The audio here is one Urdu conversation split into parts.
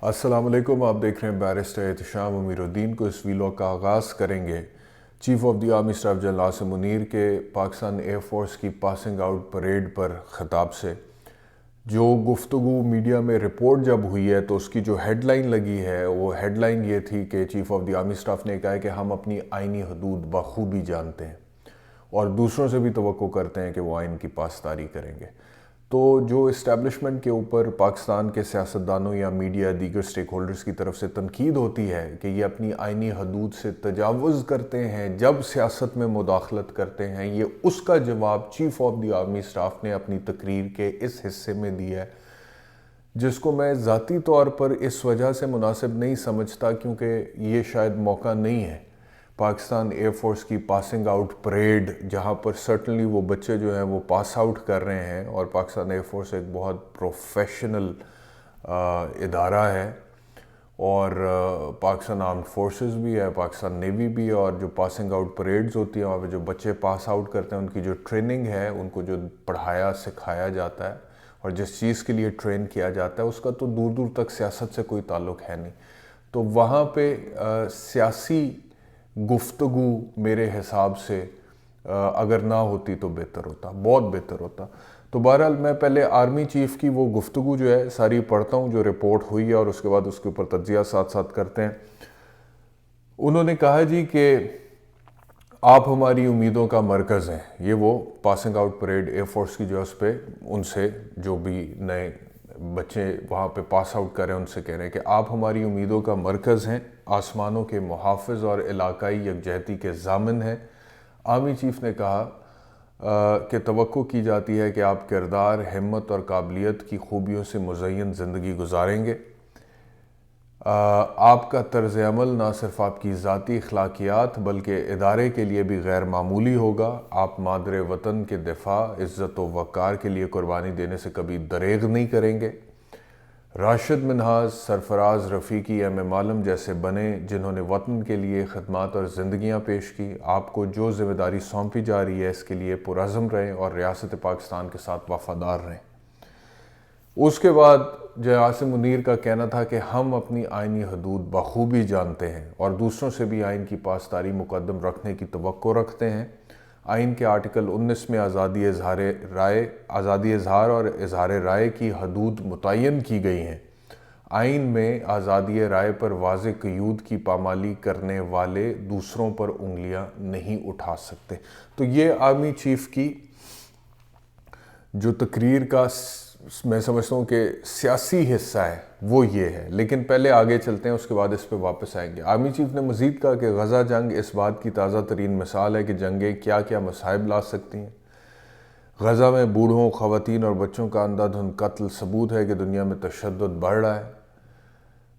السلام علیکم، آپ دیکھ رہے ہیں بیرسٹر احتشام امیر الدین کو۔ اس ویلاگ کا آغاز کریں گے chief of the army staff general Asim Munir کے پاکستان ایئر فورس کی پاسنگ آؤٹ پریڈ پر خطاب سے۔ جو گفتگو میڈیا میں رپورٹ جب ہوئی ہے تو اس کی جو ہیڈ لائن لگی ہے وہ ہیڈ لائن یہ تھی کہ chief of the army staff نے کہا ہے کہ ہم اپنی آئینی حدود بخوبی جانتے ہیں اور دوسروں سے بھی توقع کرتے ہیں کہ وہ آئین کی پاسداری کریں گے۔ تو جو اسٹیبلشمنٹ کے اوپر پاکستان کے سیاستدانوں یا میڈیا دیگر سٹیک ہولڈرز کی طرف سے تنقید ہوتی ہے کہ یہ اپنی آئینی حدود سے تجاوز کرتے ہیں جب سیاست میں مداخلت کرتے ہیں، یہ اس کا جواب chief of the army staff نے اپنی تقریر کے اس حصے میں دیا ہے، جس کو میں ذاتی طور پر اس وجہ سے مناسب نہیں سمجھتا کیونکہ یہ شاید موقع نہیں ہے پاکستان ایئر فورس کی پاسنگ آؤٹ پریڈ، جہاں پر سرٹنلی وہ بچے جو ہیں وہ پاس آؤٹ کر رہے ہیں، اور پاکستان ایئر فورس ایک بہت پروفیشنل ادارہ ہے، اور پاکستان آرمڈ فورسز بھی ہے، پاکستان نیوی بھی ہے، اور جو پاسنگ آؤٹ پریڈز ہوتی ہیں وہاں پہ جو بچے پاس آؤٹ کرتے ہیں ان کی جو ٹریننگ ہے، ان کو جو پڑھایا سکھایا جاتا ہے اور جس چیز کے لیے ٹرین کیا جاتا ہے اس کا تو دور دور تک سیاست سے کوئی تعلق ہے نہیں۔ تو وہاں پہ سیاسی گفتگو میرے حساب سے اگر نہ ہوتی تو بہتر ہوتا، بہت بہتر ہوتا۔ تو بہرحال میں پہلے آرمی چیف کی وہ گفتگو جو ہے ساری پڑھتا ہوں جو رپورٹ ہوئی ہے، اور اس کے بعد اس کے اوپر تجزیہ ساتھ ساتھ کرتے ہیں۔ انہوں نے کہا جی کہ آپ ہماری امیدوں کا مرکز ہیں۔ یہ وہ passing out parade air force کی جو ہے اس پہ ان سے جو بھی نئے بچے وہاں پہ پاس آؤٹ کر رہے ہیں ان سے کہہ رہے ہیں کہ آپ ہماری امیدوں کا مرکز ہیں، آسمانوں کے محافظ اور علاقائی یکجہتی کے ضامن ہیں۔ آرمی چیف نے کہا کہ توقع کی جاتی ہے کہ آپ کردار، ہمت اور قابلیت کی خوبیوں سے مزین زندگی گزاریں گے۔ آپ کا طرز عمل نہ صرف آپ کی ذاتی اخلاقیات بلکہ ادارے کے لیے بھی غیر معمولی ہوگا۔ آپ مادر وطن کے دفاع، عزت و وقار کے لیے قربانی دینے سے کبھی دریغ نہیں کریں گے۔ راشد منہاز، سرفراز رفیقی، ایم ایم عالم جیسے بنے جنہوں نے وطن کے لیے خدمات اور زندگیاں پیش کی۔ آپ کو جو ذمہ داری سونپی جا رہی ہے اس کے لیے پرعزم رہیں اور ریاست پاکستان کے ساتھ وفادار رہیں۔ اس کے بعد جو عاصم منیر کا کہنا تھا کہ ہم اپنی آئینی حدود بخوبی جانتے ہیں اور دوسروں سے بھی آئین کی پاسداری مقدم رکھنے کی توقع رکھتے ہیں۔ آئین کے آرٹیکل 19 میں آزادی اظہار اور اظہار رائے کی حدود متعین کی گئی ہیں۔ آئین میں آزادی رائے پر واضح قیود کی پامالی کرنے والے دوسروں پر انگلیاں نہیں اٹھا سکتے۔ تو یہ آرمی چیف کی جو تقریر کا میں سمجھتا ہوں کہ سیاسی حصہ ہے وہ یہ ہے، لیکن پہلے آگے چلتے ہیں، اس کے بعد اس پہ واپس آئیں گے۔ آرمی چیف نے مزید کہا کہ غزہ جنگ اس بات کی تازہ ترین مثال ہے کہ جنگیں کیا کیا مصائب لا سکتی ہیں۔ غزہ میں بوڑھوں، خواتین اور بچوں کا اندھا دھند قتل ثبوت ہے کہ دنیا میں تشدد بڑھ رہا ہے۔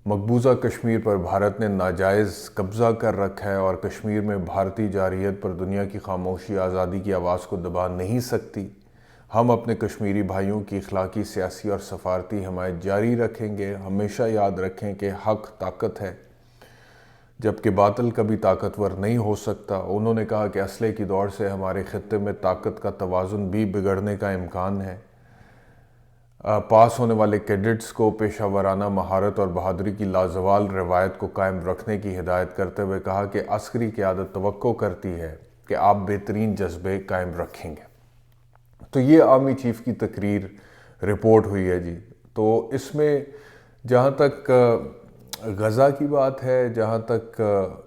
مقبوضہ کشمیر پر بھارت نے ناجائز قبضہ کر رکھا ہے اور کشمیر میں بھارتی جارحیت پر دنیا کی خاموشی آزادی کی آواز کو دبا نہیں سکتی۔ ہم اپنے کشمیری بھائیوں کی اخلاقی، سیاسی اور سفارتی حمایت جاری رکھیں گے۔ ہمیشہ یاد رکھیں کہ حق طاقت ہے جبکہ باطل کبھی طاقتور نہیں ہو سکتا۔ انہوں نے کہا کہ اسلحے کی دوڑ سے ہمارے خطے میں طاقت کا توازن بھی بگڑنے کا امکان ہے۔ پاس ہونے والے کیڈٹس کو پیشہ ورانہ مہارت اور بہادری کی لازوال روایت کو قائم رکھنے کی ہدایت کرتے ہوئے کہا کہ عسکری قیادت توقع کرتی ہے کہ آپ بہترین جذبے قائم رکھیں گے۔ تو یہ آرمی چیف کی تقریر رپورٹ ہوئی ہے جی۔ تو اس میں جہاں تک غزہ کی بات ہے، جہاں تک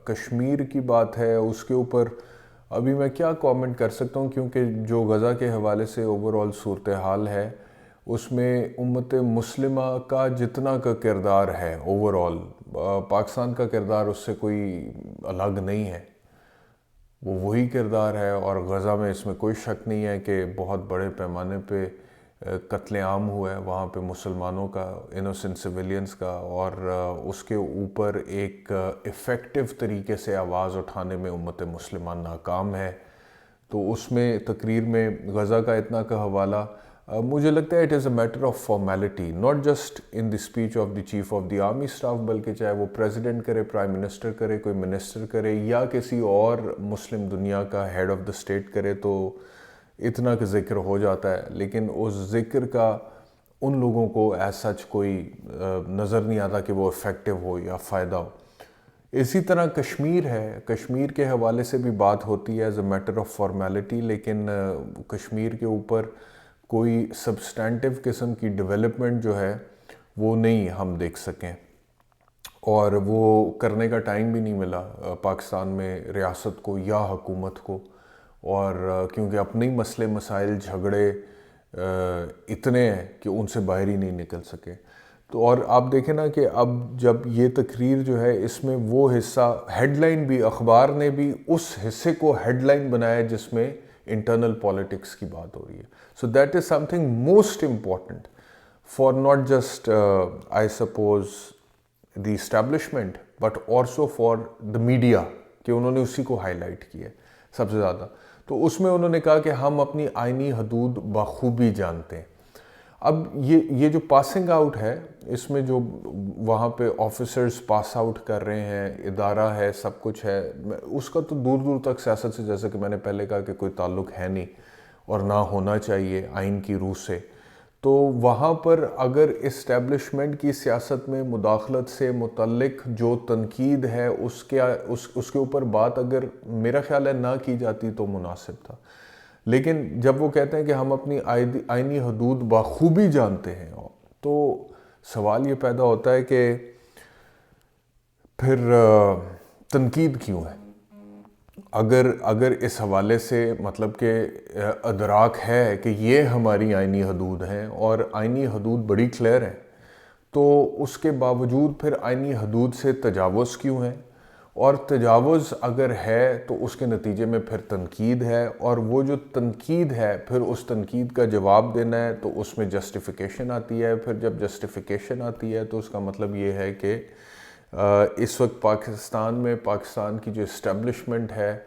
کشمیر کی بات ہے، اس کے اوپر ابھی میں کیا کامنٹ کر سکتا ہوں، کیونکہ جو غزہ کے حوالے سے اوورآل صورتحال ہے اس میں امت مسلمہ کا جتنا کا کردار ہے اوورآل، پاکستان کا کردار اس سے کوئی الگ نہیں ہے، وہ وہی کردار ہے۔ اور غزہ میں اس میں کوئی شک نہیں ہے کہ بہت بڑے پیمانے پہ قتل عام ہوا ہے وہاں پہ مسلمانوں کا، انوسنٹ سویلینز کا، اور اس کے اوپر ایک ایفیکٹو طریقے سے آواز اٹھانے میں امت مسلمہ ناکام ہے۔ تو اس میں تقریر میں غزہ کا اتنا کا حوالہ مجھے لگتا ہے it is a matter of formality, not just in the speech of the chief of the army staff, بلکہ چاہے وہ پریزیڈنٹ کرے، پرائم منسٹر کرے، کوئی منسٹر کرے، یا کسی اور مسلم دنیا کا ہیڈ آف دی اسٹیٹ کرے، تو اتنا کا ذکر ہو جاتا ہے۔ لیکن اس ذکر کا ان لوگوں کو ایز سچ کوئی نظر نہیں آتا کہ وہ افیکٹو ہو یا فائدہ ہو۔ اسی طرح کشمیر ہے، کشمیر کے حوالے سے بھی بات ہوتی ہے as a matter of formality, لیکن کشمیر کے اوپر کوئی سبسٹینٹیو قسم کی ڈیولپمنٹ جو ہے وہ نہیں ہم دیکھ سکیں، اور وہ کرنے کا ٹائم بھی نہیں ملا پاکستان میں ریاست کو یا حکومت کو، اور کیونکہ اپنے ہی مسئلے مسائل جھگڑے اتنے ہیں کہ ان سے باہر ہی نہیں نکل سکے۔ تو اور آپ دیکھیں نا کہ اب جب یہ تقریر جو ہے اس میں وہ حصہ ہیڈ لائن بھی، اخبار نے بھی اس حصے کو ہیڈ لائن بنایا جس میں انٹرنل پالیٹکس کی بات ہو رہی ہے۔ So that is some thing most important for not just I suppose the establishment but also for the media, کہ انہوں نے اسی کو ہائی لائٹ کیا ہے سب سے زیادہ۔ تو اس میں انہوں نے کہا کہ ہم اپنی آئینی حدود بخوبی جانتے ہیں۔ اب یہ جو پاسنگ آؤٹ ہے، اس میں جو وہاں پہ آفیسرز پاس آؤٹ کر رہے ہیں، ادارہ ہے، سب کچھ ہے، اس کا تو دور دور تک سیاست سے، جیسے کہ میں نے پہلے کہا، کہ کوئی تعلق ہے نہیں اور نہ ہونا چاہیے آئین کی روح سے۔ تو وہاں پر اگر اسٹیبلشمنٹ کی سیاست میں مداخلت سے متعلق جو تنقید ہے اس کے اوپر بات اگر میرا خیال ہے نہ کی جاتی تو مناسب تھا۔ لیکن جب وہ کہتے ہیں کہ ہم اپنی آئینی حدود بخوبی جانتے ہیں، تو سوال یہ پیدا ہوتا ہے کہ پھر تنقید کیوں ہے؟ اگر اس حوالے سے مطلب کہ ادراک ہے کہ یہ ہماری آئینی حدود ہیں اور آئینی حدود بڑی کلیئر ہیں، تو اس کے باوجود پھر آئینی حدود سے تجاوز کیوں ہے؟ اور تجاوز اگر ہے تو اس کے نتیجے میں پھر تنقید ہے، اور وہ جو تنقید ہے پھر اس تنقید کا جواب دینا ہے تو اس میں جسٹیفیکیشن آتی ہے۔ پھر جب جسٹیفیکیشن آتی ہے تو اس کا مطلب یہ ہے کہ اس وقت پاکستان میں پاکستان کی جو اسٹیبلشمنٹ ہے،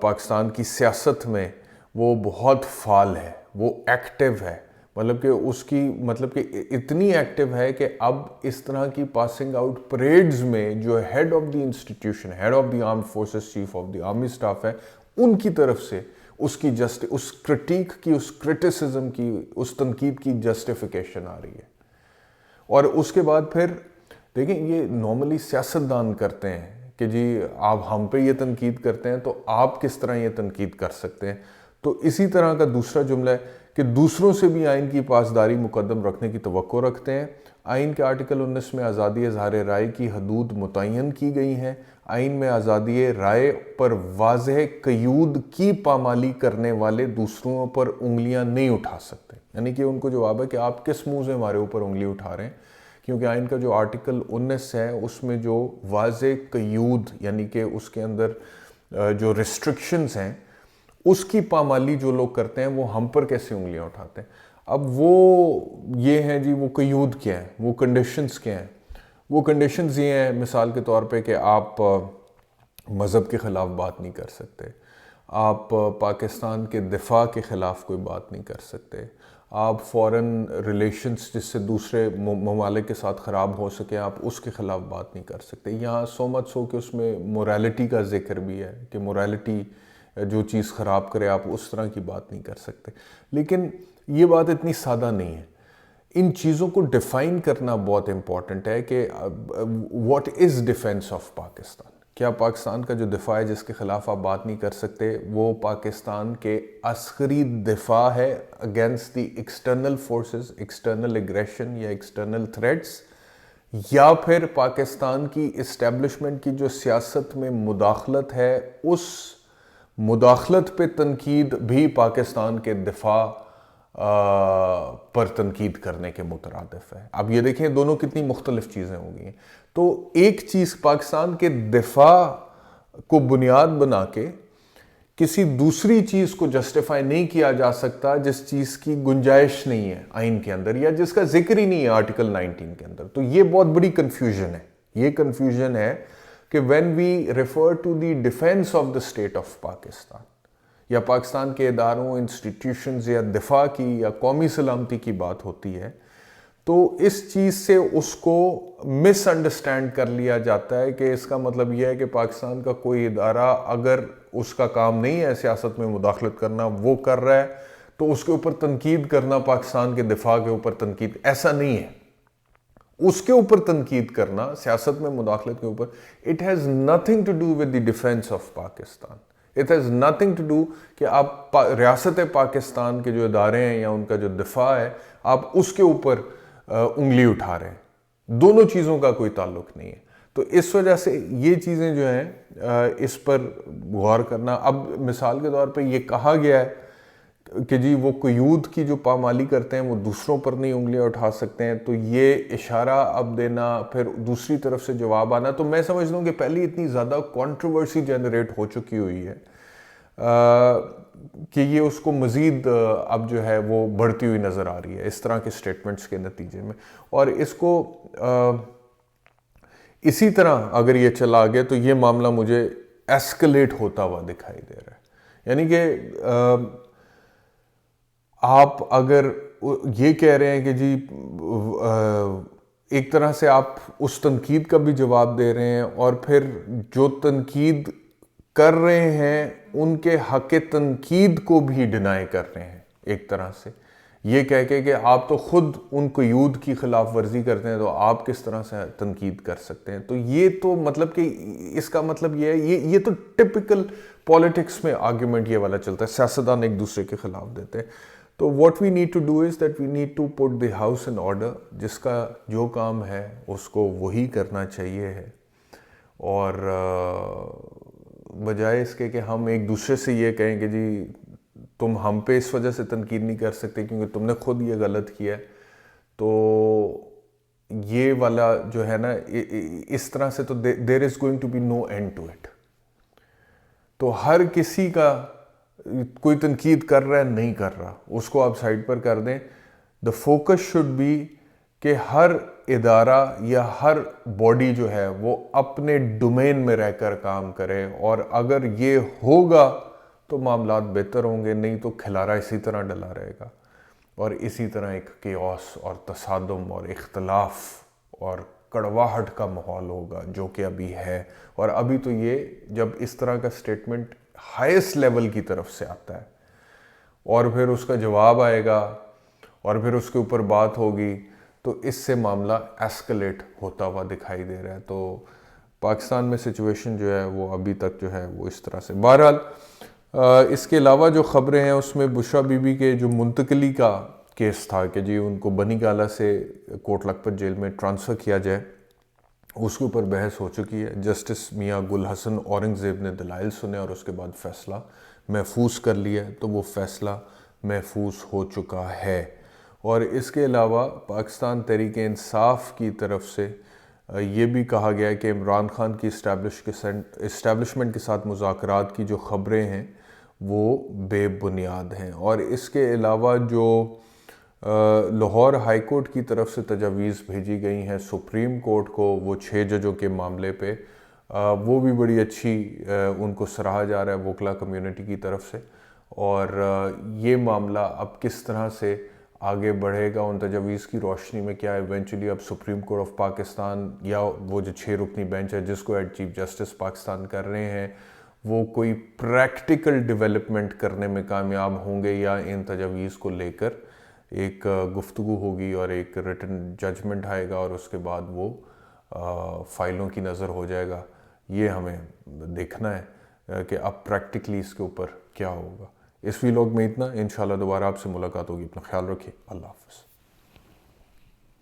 پاکستان کی سیاست میں، وہ بہت فعال ہے، وہ ایکٹیو ہے، مطلب کہ اس کی مطلب کہ اتنی ایکٹیو ہے کہ اب اس طرح کی پاسنگ آؤٹ پریڈز میں جو head of the institution, head of the armed forces, chief of the army staff ہے، ان کی طرف سے اس کرٹیک کی، اس کرٹیسزم کی، اس تنقید کی جسٹیفیکیشن آ رہی ہے۔ اور اس کے بعد پھر دیکھیں، یہ نارملی سیاستدان کرتے ہیں کہ جی آپ ہم پہ یہ تنقید کرتے ہیں تو آپ کس طرح یہ تنقید کر سکتے ہیں۔ تو اسی طرح کا دوسرا جملہ ہے کہ دوسروں سے بھی آئین کی پاسداری مقدم رکھنے کی توقع رکھتے ہیں۔ آئین کے آرٹیکل 19 میں آزادی اظہار رائے کی حدود متعین کی گئی ہیں۔ آئین میں آزادی رائے پر واضح قیود کی پامالی کرنے والے دوسروں پر انگلیاں نہیں اٹھا سکتے۔ یعنی کہ ان کو جواب ہے کہ آپ کس منہ سے ہمارے اوپر انگلی اٹھا رہے ہیں، کیونکہ آئین کا جو آرٹیکل 19 ہے اس میں جو واضح قیود، یعنی کہ اس کے اندر جو ریسٹرکشنز ہیں، اس کی پامالی جو لوگ کرتے ہیں وہ ہم پر کیسے انگلیاں اٹھاتے ہیں۔ اب وہ یہ ہیں جی، وہ قیود کیا ہیں، وہ کنڈیشنز کیا ہیں؟ وہ کنڈیشنز یہ ہیں مثال کے طور پہ کہ آپ مذہب کے خلاف بات نہیں کر سکتے، آپ پاکستان کے دفاع کے خلاف کوئی بات نہیں کر سکتے، آپ فورن ریلیشنز جس سے دوسرے ممالک کے ساتھ خراب ہو سکے آپ اس کے خلاف بات نہیں کر سکتے۔ یہاں سو مچ سو کہ اس میں موریلٹی کا ذکر بھی ہے کہ موریلٹی جو چیز خراب کرے آپ اس طرح کی بات نہیں کر سکتے۔ لیکن یہ بات اتنی سادہ نہیں ہے، ان چیزوں کو ڈیفائن کرنا بہت امپورٹنٹ ہے کہ what is defence of Pakistan. کیا پاکستان کا جو دفاع ہے جس کے خلاف آپ بات نہیں کر سکتے، وہ پاکستان کے عسکری دفاع ہے against the external forces, external aggression یا ایکسٹرنل تھریٹس، یا پھر پاکستان کی اسٹیبلشمنٹ کی جو سیاست میں مداخلت ہے اس مداخلت پہ تنقید بھی پاکستان کے دفاع پر تنقید کرنے کے مترادف ہے۔ اب یہ دیکھیں دونوں کتنی مختلف چیزیں ہو گئی ہیں۔ تو ایک چیز پاکستان کے دفاع کو بنیاد بنا کے کسی دوسری چیز کو جسٹیفائی نہیں کیا جا سکتا جس چیز کی گنجائش نہیں ہے آئین کے اندر یا جس کا ذکر ہی نہیں ہے آرٹیکل 19 کے اندر۔ تو یہ بہت بڑی کنفیوژن ہے۔ یہ کنفیوژن ہے کہ when we refer to the defense of the state of Pakistan یا پاکستان کے اداروں، انسٹیٹیوشنز یا دفاع کی یا قومی سلامتی کی بات ہوتی ہے، تو اس چیز سے اس کو مس انڈرسٹینڈ کر لیا جاتا ہے کہ اس کا مطلب یہ ہے کہ پاکستان کا کوئی ادارہ اگر اس کا کام نہیں ہے سیاست میں مداخلت کرنا، وہ کر رہا ہے تو اس کے اوپر تنقید کرنا پاکستان کے دفاع کے اوپر تنقید، ایسا نہیں ہے. اس کے اوپر تنقید کرنا سیاست میں مداخلت کے اوپر، it has nothing to do with the defense of Pakistan. It has nothing to do کہ آپ ریاست پاکستان کے جو ادارے ہیں یا ان کا جو دفاع ہے آپ اس کے اوپر انگلی اٹھا رہے ہیں. دونوں چیزوں کا کوئی تعلق نہیں ہے. تو اس وجہ سے یہ چیزیں جو ہیں اس پر غور کرنا. اب مثال کے طور پہ یہ کہا گیا ہے کہ جی وہ قیود کی جو پامالی کرتے ہیں وہ دوسروں پر نہیں انگلیاں اٹھا سکتے ہیں، تو یہ اشارہ اب دینا پھر دوسری طرف سے جواب آنا، تو میں سمجھتا ہوں کہ پہلی اتنی زیادہ کنٹروورسی جنریٹ ہو چکی ہوئی ہے کہ یہ اس کو مزید اب جو ہے وہ بڑھتی ہوئی نظر آ رہی ہے اس طرح کے سٹیٹمنٹس کے نتیجے میں. اور اس کو اسی طرح اگر یہ چلا گیا تو یہ معاملہ مجھے ایسکلیٹ ہوتا ہوا دکھائی دے رہا ہے. یعنی کہ آپ اگر یہ کہہ رہے ہیں کہ جی ایک طرح سے آپ اس تنقید کا بھی جواب دے رہے ہیں اور پھر جو تنقید کر رہے ہیں ان کے حق تنقید کو بھی ڈینائی کر رہے ہیں ایک طرح سے، یہ کہہ کے کہ آپ تو خود ان قیود کی خلاف ورزی کرتے ہیں تو آپ کس طرح سے تنقید کر سکتے ہیں. تو یہ تو مطلب کہ اس کا مطلب یہ ہے یہ تو ٹپیکل پولیٹکس میں آرگیومنٹ یہ والا چلتا ہے، سیاستدان ایک دوسرے کے خلاف دیتے ہیں. تو what we need to do is that we need to put the house in order. جس کا جو کام ہے اس کو وہی کرنا چاہیے ہے، اور بجائے اس کے کہ ہم ایک دوسرے سے یہ کہیں کہ جی تم ہم پہ اس وجہ سے تنقید نہیں کر سکتے کیونکہ تم نے خود یہ غلط کیا ہے، تو یہ والا جو ہے نا اس طرح سے تو there is going to be no end to it. تو ہر کسی کا کوئی تنقید کر رہا ہے نہیں کر رہا اس کو آپ سائڈ پر کر دیں. the focus should be کہ ہر ادارہ یا ہر باڈی جو ہے وہ اپنے ڈومین میں رہ کر کام کرے، اور اگر یہ ہوگا تو معاملات بہتر ہوں گے، نہیں تو کھلارا اسی طرح ڈلا رہے گا اور اسی طرح ایک کیوس اور تصادم اور اختلاف اور کڑواہٹ کا ماحول ہوگا جو کہ ابھی ہے. اور ابھی تو یہ جب اس طرح کا سٹیٹمنٹ ہائیسٹ لیول کی طرف سے آتا ہے اور پھر اس کا جواب آئے گا اور پھر اس کے اوپر بات ہوگی، تو اس سے معاملہ ایسکلیٹ ہوتا ہوا دکھائی دے رہا ہے. تو پاکستان میں سچویشن جو ہے وہ ابھی تک جو ہے وہ اس طرح سے. بہرحال اس کے علاوہ جو خبریں ہیں اس میں بشرا بی بی کے جو منتقلی کا کیس تھا کہ جی ان کو بنی گالہ سے کوٹ لکھپت جیل میں ٹرانسفر کیا جائے، اس کے اوپر بحث ہو چکی ہے. جسٹس میاں گل حسن اورنگزیب نے دلائل سنے اور اس کے بعد فیصلہ محفوظ کر لیا ہے، تو وہ فیصلہ محفوظ ہو چکا ہے. اور اس کے علاوہ پاکستان تحریک انصاف کی طرف سے یہ بھی کہا گیا ہے کہ عمران خان کی اسٹیبلشمنٹ کے ساتھ مذاکرات کی جو خبریں ہیں وہ بے بنیاد ہیں. اور اس کے علاوہ جو لاہور ہائی کورٹ کی طرف سے تجاویز بھیجی گئی ہیں سپریم کورٹ کو وہ 6 ججوں کے معاملے پہ، وہ بھی بڑی اچھی ان کو سراہا جا رہا ہے وکلا کمیونٹی کی طرف سے. اور یہ معاملہ اب کس طرح سے آگے بڑھے گا ان تجاویز کی روشنی میں، کیا ایونچولی اب سپریم کورٹ آف پاکستان یا وہ جو 6 رکنی بینچ ہے جس کو ہیڈ چیف جسٹس پاکستان کر رہے ہیں وہ کوئی پریکٹیکل ڈیولپمنٹ کرنے میں کامیاب ہوں گے، یا ان تجاویز کو لے کر ایک گفتگو ہوگی اور ایک ریٹن ججمنٹ آئے گا اور اس کے بعد وہ فائلوں کی نظر ہو جائے گا. یہ ہمیں دیکھنا ہے کہ اب پریکٹیکلی اس کے اوپر کیا ہوگا. اس ویلاگ میں اتنا، انشاءاللہ دوبارہ آپ سے ملاقات ہوگی. اپنا خیال رکھیے. اللہ حافظ.